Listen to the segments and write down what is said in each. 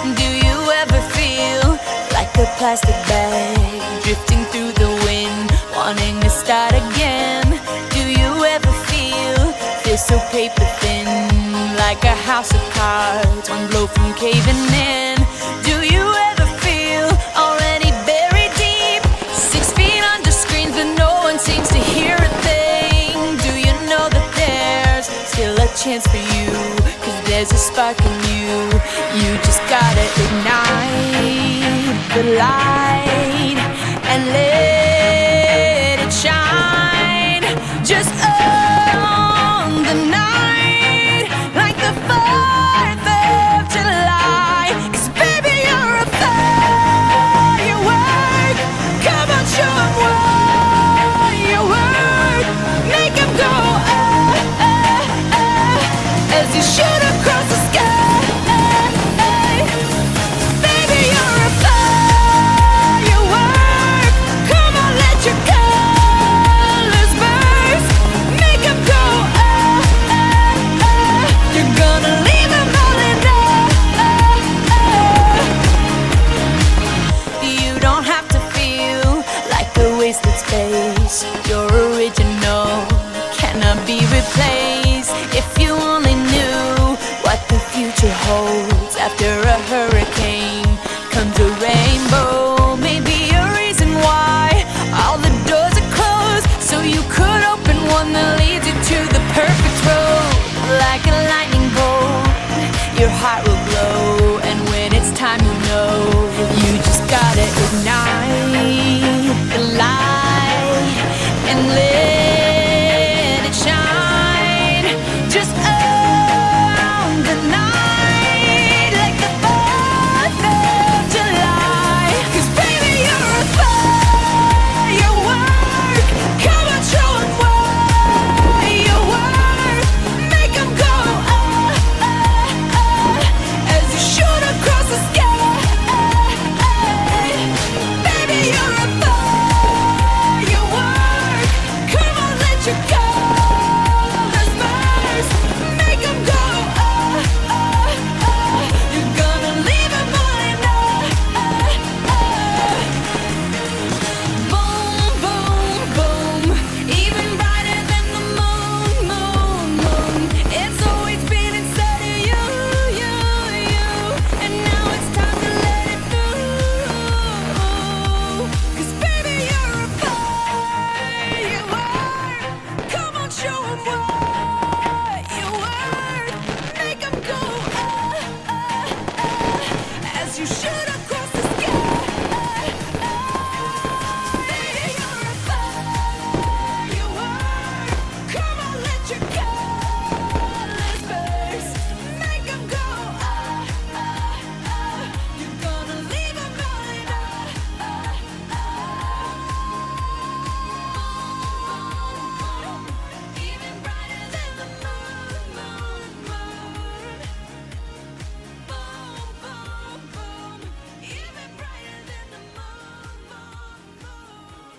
Do you ever feel like a plastic bag drifting through the wind, wanting to start again? Do you ever feel so paper thin, like a house of cards, one blow from caving in? Do you ever feel already buried deep, 6 feet under screens but no one seems to hear a thing? Do you know that there's still a chance for you, 'cause there's a spark in you? You just gotta ignite the light and let it shine. Just on the night, like the 4th of July. 'Cause baby, you're a firework. Come on, show 'em what you work. Make 'em go as you shoot across the sky. Baby, you're a firework. Come on, let your colors burst. Make 'em go you're gonna leave 'em all in You don't have to feel like a wasted space. Your original cannot be replaced. If you only knew what the future holds, after a hurricane comes a rainbow. Maybe a reason why all the doors are closed, so you could open one that leads you to the perfect road. Like a lightning bolt, your heart will glow, and when it's time, you know you just gotta ignite the light and let it shine. Just on the night, like the 4th of July. 'Cause baby, you're a firework. Come on, show 'em what you work. Make 'em go as you shoot across the sky. Baby, you're a firework. Come on, let your colors burst. Make 'em go you're gonna leave 'em all in Boom, boom, boom. Even brighter than the moon, moon, moon. It's always been inside of you, you, you. And now it's time to let it through. 'Cause baby, you're a firework. Come on, show 'em what you worth. Make 'em go as you shoot across the sky. Baby, you're a firework. Come on, let your colors burst. Make 'em go you're gonna leave 'em all in even brighter than the moon, moon, moon. Boom, boom, boom. Even brighter than the moon, moon, moon.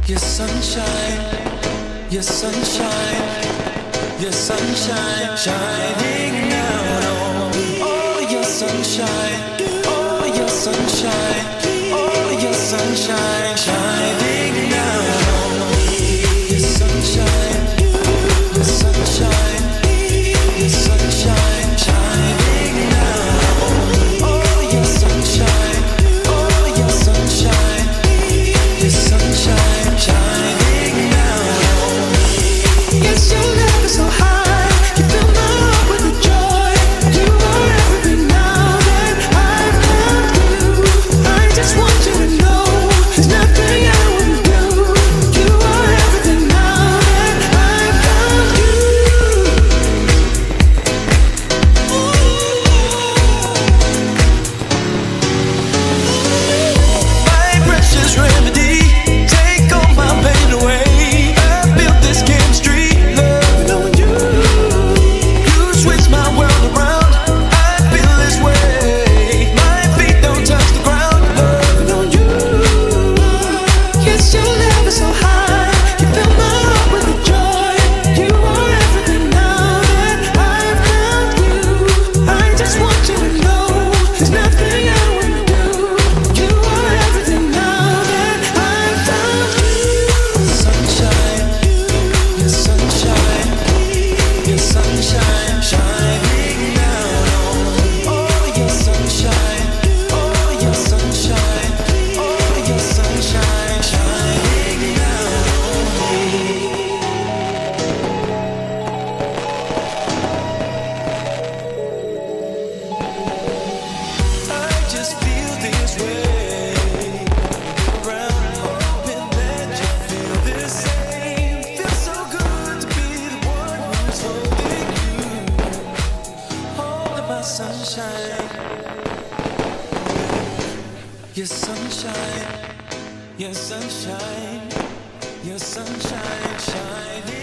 Your sunshine, your sunshine, your sunshine, shining down on me. Oh, your sunshine, oh, your sunshine, oh, your sunshine, shining down on me. Your sunshine, your sunshine, your sunshine, shining down on me. Oh, your sunshine, oh, your sunshine, your sunshine, shining down on me. Yes, your love is so high, you fill my heart with a your sunshine, your sunshine, your sunshine shining.